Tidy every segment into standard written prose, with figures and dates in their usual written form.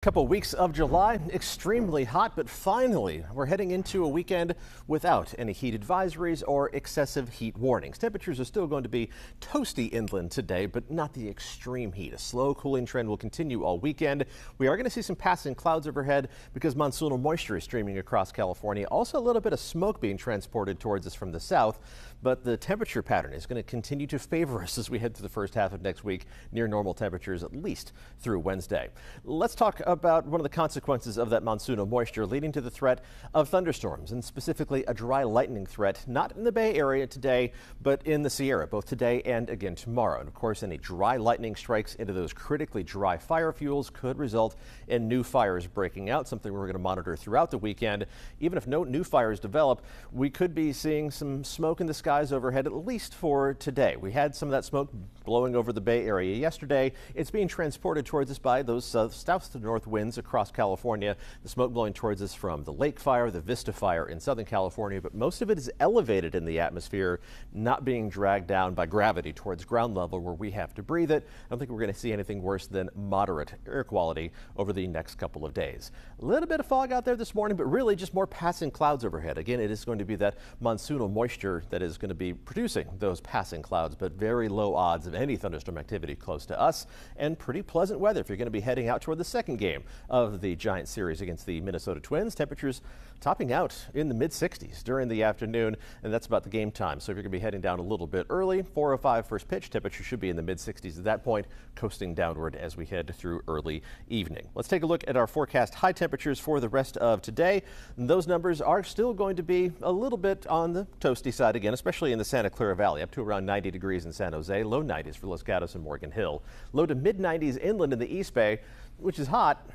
Couple weeks of July, extremely hot, but finally we're heading into a weekend without any heat advisories or excessive heat warnings. Temperatures are still going to be toasty inland today, but not the extreme heat. A slow cooling trend will continue all weekend. We are going to see some passing clouds overhead because monsoonal moisture is streaming across California. Also a little bit of smoke being transported towards us from the south, but the temperature pattern is going to continue to favor us as we head through the first half of next week, near normal temperatures at least through Wednesday. Let's talk about one of the consequences of that monsoonal moisture, leading to the threat of thunderstorms, and specifically a dry lightning threat, not in the Bay Area today, but in the Sierra, both today and again tomorrow. And of course, any dry lightning strikes into those critically dry fire fuels could result in new fires breaking out, something we're going to monitor throughout the weekend. Even if no new fires develop, we could be seeing some smoke in the skies overhead, at least for today. We had some of that smoke blowing over the Bay Area yesterday. It's being transported towards us by those south to north winds across California. The smoke blowing towards us from the Lake Fire, the Vista Fire in Southern California, but most of it is elevated in the atmosphere, not being dragged down by gravity towards ground level where we have to breathe it. I don't think we're going to see anything worse than moderate air quality over the next couple of days. A little bit of fog out there this morning, but really just more passing clouds overhead. Again, it is going to be that monsoonal moisture that is going to be producing those passing clouds, but very low odds of any thunderstorm activity close to us, and pretty pleasant weather if you're going to be heading out toward the second game of the Giant series against the Minnesota Twins. Temperatures topping out in the mid-60s during the afternoon, and that's about the game time. So if you're going to be heading down a little bit early, 4:05 first pitch, temperature should be in the mid-60s at that point, coasting downward as we head through early evening. Let's take a look at our forecast high temperatures for the rest of today. And those numbers are still going to be a little bit on the toasty side again, especially in the Santa Clara Valley, up to around 90 degrees in San Jose, low 90s for Los Gatos and Morgan Hill, low to mid-90s inland in the East Bay, which is hot,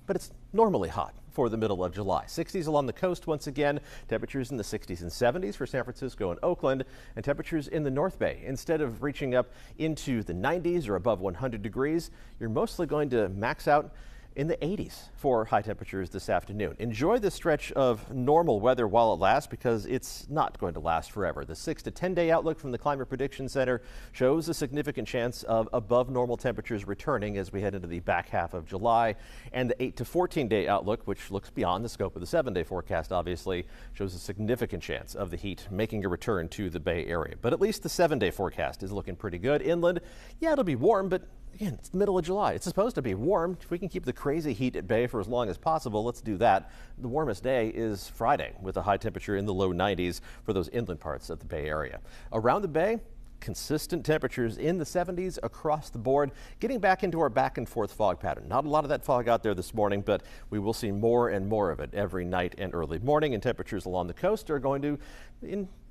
but it's normally hot for the middle of July. 60s along the coast once again, temperatures in the 60s and 70s for San Francisco and Oakland, and temperatures in the North Bay. Instead of reaching up into the 90s or above 100 degrees, you're mostly going to max out in the 80s for high temperatures this afternoon. Enjoy this stretch of normal weather while it lasts, because it's not going to last forever. The 6 to 10 day outlook from the Climate Prediction Center shows a significant chance of above normal temperatures returning as we head into the back half of July. And the 8 to 14 day outlook, which looks beyond the scope of the 7 day forecast, obviously shows a significant chance of the heat making a return to the Bay Area. But at least the 7 day forecast is looking pretty good. Inland, yeah, it'll be warm, but again, it's the middle of July. It's supposed to be warm. If we can keep the crazy heat at bay for as long as possible, let's do that. The warmest day is Friday, with a high temperature in the low 90s for those inland parts of the Bay Area. Around the Bay, consistent temperatures in the 70s across the board, getting back into our back and forth fog pattern. Not a lot of that fog out there this morning, but we will see more and more of it every night and early morning, and temperatures along the coast are going to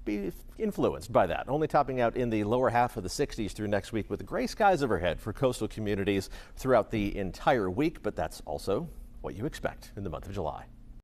be influenced by that, only topping out in the lower half of the 60s through next week, with gray skies overhead for coastal communities throughout the entire week. But that's also what you expect in the month of July.